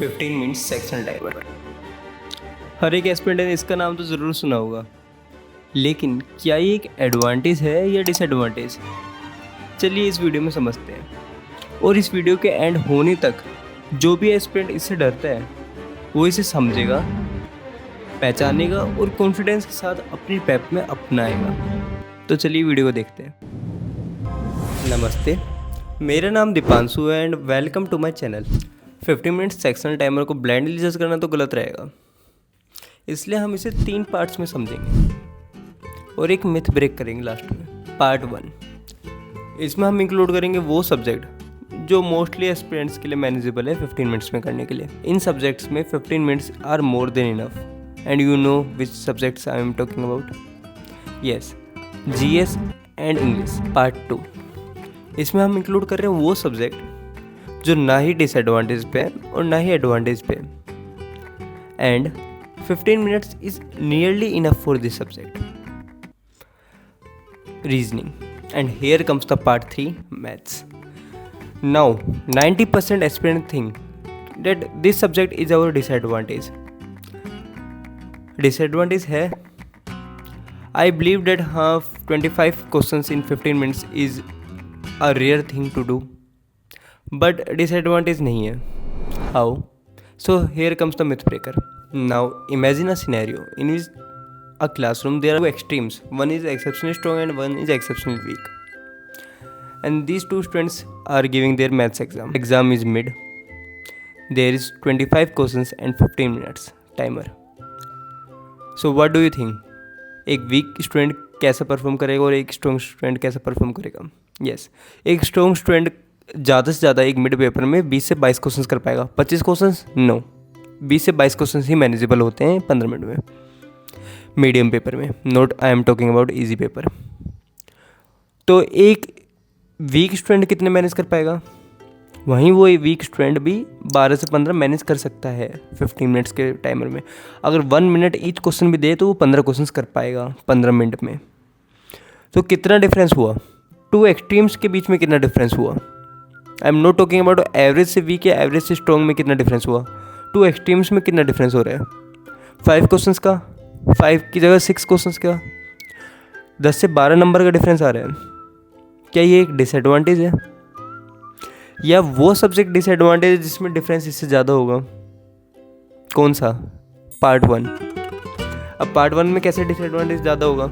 15 minutes section timer. हर एक aspirant ने इसका नाम तो ज़रूर सुना होगा, लेकिन क्या ये एक एडवांटेज है या डिसएडवांटेज? चलिए इस वीडियो में समझते हैं। और इस वीडियो के एंड होने तक जो भी एस्पिरेंट इससे डरता है वो इसे समझेगा, पहचानेगा और कॉन्फिडेंस के साथ अपनी पैप में अपनाएगा। तो चलिए वीडियो को देखते हैं। नमस्ते, मेरा नाम दीपांशु है and welcome to my channel. 15 minutes sectional timer को ब्लाइंडली जज करना तो गलत रहेगा, इसलिए हम इसे 3 पार्ट्स में समझेंगे और एक मिथ ब्रेक करेंगे लास्ट में। पार्ट 1, इसमें हम इंक्लूड करेंगे वो सब्जेक्ट जो मोस्टली एस्पिरेंट्स के लिए मैनेजेबल है 15 मिनट्स में करने के लिए। इन सब्जेक्ट्स में 15 minutes are more than enough and you know which subjects I am talking about. Yes, GS and English. Part 2, इसमें हम इंक्लूड कर रहे हैं वो सब्जेक्ट जो ना ही डिसएडवांटेज पे है और ना ही एडवांटेज पे। And 15 minutes is nearly enough for this subject. Reasoning and here comes the part 3, maths. Now 90% aspirant think that this subject is our disadvantage. Disadvantage है, I believe that 25 questions in 15 minutes is a rare thing to do, but disadvantage नहीं है. How? So here comes the myth breaker. Now imagine a scenario in which a classroom there are two extremes. One is exceptionally strong and one is exceptionally weak. And these two students are giving their maths exam. Exam is mid. There is 25 questions and 15 minutes timer. So what do you think? एक weak student कैसा perform करेगा और एक strong student कैसा perform करेगा? Yes, एक strong student ज़्यादा से ज़्यादा एक मिड पेपर में 20 से 22 क्वेश्चंस कर पाएगा। 25 क्वेश्चंस नो, 20 से 22 क्वेश्चंस ही मैनेजेबल होते हैं 15 मिनट में मीडियम पेपर में। Note I am talking about easy paper. तो एक वीक स्टूडेंट कितने मैनेज कर पाएगा? वहीं वो वीक स्टूडेंट भी 12 से 15 मैनेज कर सकता है 15 मिनट्स के टाइमर में। अगर 1 मिनट ईच क्वेश्चन भी दे तो वो 15 क्वेश्चंस कर पाएगा 15 मिनट में। तो कितना डिफरेंस हुआ? 2 एक्सट्रीम्स के बीच में कितना डिफरेंस हुआ? I am not talking about average से वीक या एवरेज से स्ट्रॉन्ग में कितना डिफरेंस हुआ। 2 एक्सट्रीम्स में कितना डिफरेंस हो रहा है? 5 क्वेश्चंस का, 5 की जगह 6 क्वेश्चंस का, 10 से 12 नंबर का डिफरेंस आ रहा है। क्या ये एक डिसएडवांटेज है या वो सब्जेक्ट डिसएडवांटेज है जिसमें डिफरेंस इससे ज़्यादा होगा? कौन सा? पार्ट 1। अब पार्ट 1 में कैसे डिसएडवांटेज ज़्यादा होगा?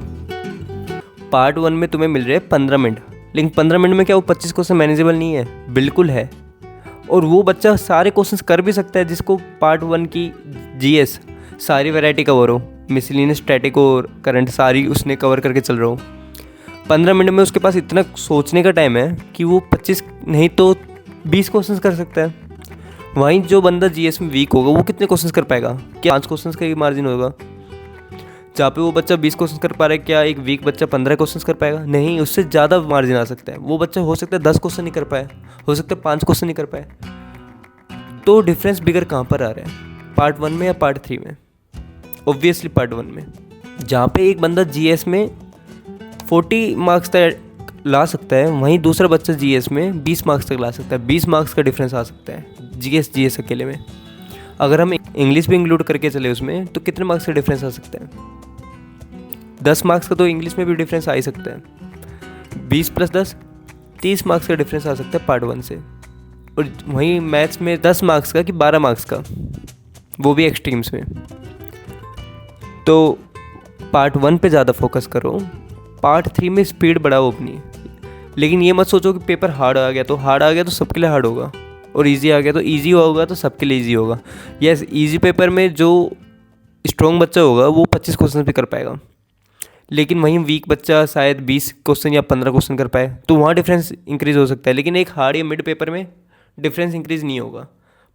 पार्ट 1 में तुम्हें मिल रहे हैं 15 मिनट, लेकिन 15 मिनट में क्या वो 25 क्वेश्चन मैनेजेबल नहीं है? बिल्कुल है। और वो बच्चा सारे क्वेश्चंस कर भी सकता है जिसको पार्ट 1 की जीएस सारी वैरायटी कवर हो, मिसलिनियस, स्टैटिक और करंट सारी उसने कवर करके चल रहा हो। 15 मिनट में उसके पास इतना सोचने का टाइम है कि वो 25 नहीं तो 20 क्वेश्चंस कर सकता है। वहीं जो बंदा जीएस में वीक होगा वो कितने क्वेश्चंस कर पाएगा? क्या 5 क्वेश्चंस का ही मार्जिन होगा? जहाँ पे वो बच्चा 20 क्वेश्चंस कर पा रहा है, क्या एक वीक बच्चा 15 क्वेश्चंस कर पाएगा? नहीं, उससे ज़्यादा मार्जिन आ सकता है। वो बच्चा हो सकता है 10 क्वेश्चन नहीं कर पाए, हो सकता है 5 क्वेश्चन नहीं कर पाए। तो डिफरेंस बिगर कहाँ पर आ रहा है? पार्ट 1 में या पार्ट 3 में? ऑब्वियसली पार्ट 1 में। जहाँ पे एक बंदा जीएस में 40 मार्क्स तक ला सकता है, वहीं दूसरा बच्चा जीएस में 20 मार्क्स तक ला सकता है। 20 मार्क्स का डिफरेंस आ सकता है जीएस अकेले में। अगर हम इंग्लिश भी इंक्लूड करके चले उसमें तो कितने मार्क्स का डिफरेंस आ सकता है? 10 मार्क्स का तो इंग्लिश में भी डिफरेंस आ ही सकता है। 20 + 10 30 मार्क्स का डिफरेंस आ सकता है पार्ट 1 से। और वहीं मैथ्स में 10 मार्क्स का कि 12 मार्क्स का, वो भी एक्सट्रीम्स में। तो पार्ट 1 पे ज़्यादा फोकस करो, पार्ट 3 में स्पीड बढ़ाओ अपनी। लेकिन ये मत सोचो कि पेपर हार्ड आ गया तो सबके लिए हार्ड होगा, और इजी आ गया तो इजी होगा तो सबके लिए इजी होगा। यस, इजी पेपर में जो स्ट्रॉन्ग बच्चा होगा वो 25 क्वेश्चन भी कर पाएगा, लेकिन वहीं वीक बच्चा शायद 20 क्वेश्चन या 15 क्वेश्चन कर पाए, तो वहाँ डिफरेंस इंक्रीज़ हो सकता है। लेकिन एक हार्ड या मिड पेपर में डिफरेंस इंक्रीज़ नहीं होगा।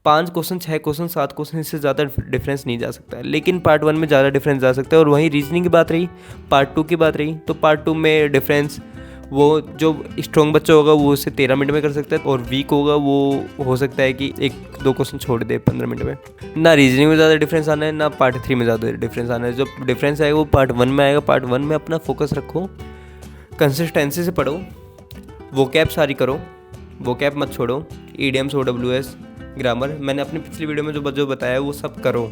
5 क्वेश्चन, 6 क्वेश्चन, 7 क्वेश्चन, इससे ज़्यादा डिफरेंस नहीं जा सकता है। लेकिन पार्ट 1 में ज़्यादा डिफरेंस जा सकता है। और वहीं रीजनिंग की बात रही, पार्ट 2 की बात रही, तो पार्ट 2 में डिफरेंस वो जो स्ट्रॉन्ग बच्चा होगा वो उसे 13 मिनट में कर सकता है, और वीक होगा वो हो सकता है कि 1-2 क्वेश्चन छोड़ दे 15 मिनट में। ना रीजनिंग में ज़्यादा डिफरेंस आना है, ना पार्ट 3 में ज़्यादा डिफरेंस आना है। जो डिफरेंस आएगा वो पार्ट 1 में आएगा। पार्ट 1 में अपना फोकस रखो, कंसिस्टेंसी से पढ़ो, वोकैब सारी करो, वोकैब मत छोड़ो, ईडियम्स, OWS, ग्रामर, मैंने अपनी पिछली वीडियो में जो बताया वो सब करो।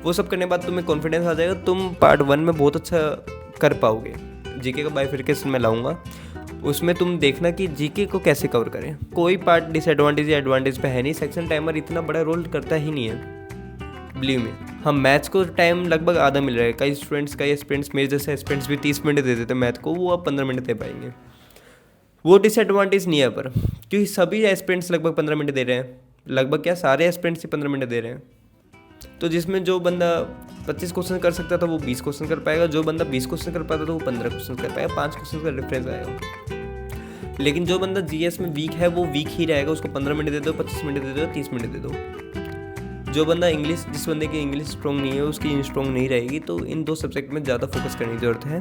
वो सब करने के बाद तुम्हें कॉन्फिडेंस आ जाएगा, तुम पार्ट 1 में बहुत अच्छा कर पाओगे। जीके का बाइफिकेशन मैं लाऊंगा, उसमें तुम देखना कि जीके को कैसे कवर करें। कोई पार्ट डिसएडवांटेज या एडवांटेज पे है नहीं, सेक्शन टाइमर इतना बड़ा रोल करता ही नहीं है बिलीव में। हम मैथ्स को टाइम लगभग आधा मिल रहा है, कई स्टूडेंट्स कई एस्पिरेंट्स मेरे जैसे एस्पिरेंट्स भी 30 मिनट दे देते मैथ को, वो अब 15 मिनट दे पाएंगे। वो डिसएडवांटेज नहीं है पर, क्योंकि सभी एस्पिरेंट्स लगभग 15 मिनट दे रहे हैं, लगभग क्या सारे एस्पिरेंट्स ही 15 मिनट दे रहे हैं। तो जिसमें जो बंदा 25 क्वेश्चन कर सकता था वो 20 क्वेश्चन कर पाएगा, जो बंदा 20 क्वेश्चन कर पाता था वो 15 क्वेश्चन कर पाएगा, 5 क्वेश्चन का डिफरेंस आएगा। लेकिन जो बंदा जीएस में वीक है वो वीक ही रहेगा, उसको 15 मिनट दे दो, 25 मिनट दे दो, 30 मिनट दे दो। जो बंदा इंग्लिश, जिस बंदे की इंग्लिश स्ट्रॉन्ग नहीं है उसकी स्ट्रॉन्ग नहीं रहेगी, तो इन 2 सब्जेक्ट में ज़्यादा फोकस करने की ज़रूरत है।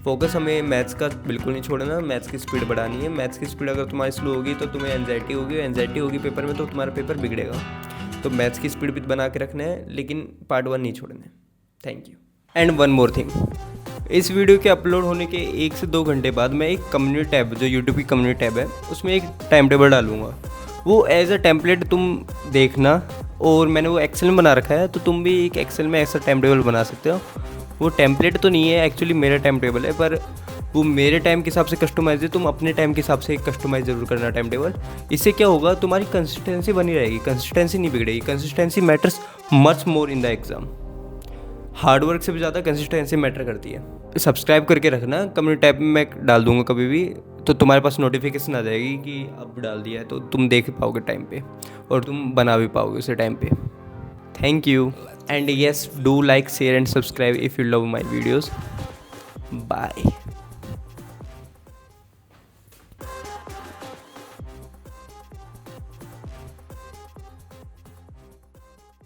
फोकस हमें मैथ्स का बिल्कुल नहीं छोड़ना, मैथ्स की स्पीड बढ़ानी है। मैथ्स की स्पीड अगर तुम्हारी स्लो होगी तो तुम्हें एंजाइटी होगी पेपर में, तो तुम्हारा पेपर बिगड़ेगा। तो मैथ्स की स्पीड भी बना के रखना है, लेकिन पार्ट 1 नहीं छोड़ना है। Thank you. And one more thing, इस वीडियो के अपलोड होने के 1 से 2 घंटे बाद मैं एक कम्युनिटी टैब, जो यूट्यूब की कम्युनिटी टैब है, उसमें एक टाइम टेबल डालूंगा। वो एज अ टेम्पलेट तुम देखना, और मैंने वो एक्सेल में बना रखा है, तो तुम भी एक एक्सेल में ऐसा टाइम टेबल बना सकते हो। वो टेम्पलेट तो नहीं है, एक्चुअली मेरा टाइम टेबल है, पर वो मेरे टाइम के हिसाब से कस्टमाइज है। तुम अपने टाइम के हिसाब से कस्टमाइज जरूर करना टाइम टेबल। इससे क्या होगा, तुम्हारी कंसिस्टेंसी बनी रहेगी, कंसिस्टेंसी नहीं बिगड़ेगी। Consistency matters much more in the exam. Hard work से भी ज़्यादा कंसिस्टेंसी मैटर करती है। सब्सक्राइब करके रखना, कम्युनिटी टैब में मैं डाल दूंगा कभी भी, तो तुम्हारे पास नोटिफिकेशन आ जाएगी कि अब डाल दिया है, तो तुम देख पाओगे टाइम पे और तुम बना भी पाओगे उसे टाइम पे। Thank you, and yes, do like, share and subscribe if you love my videos. Bye.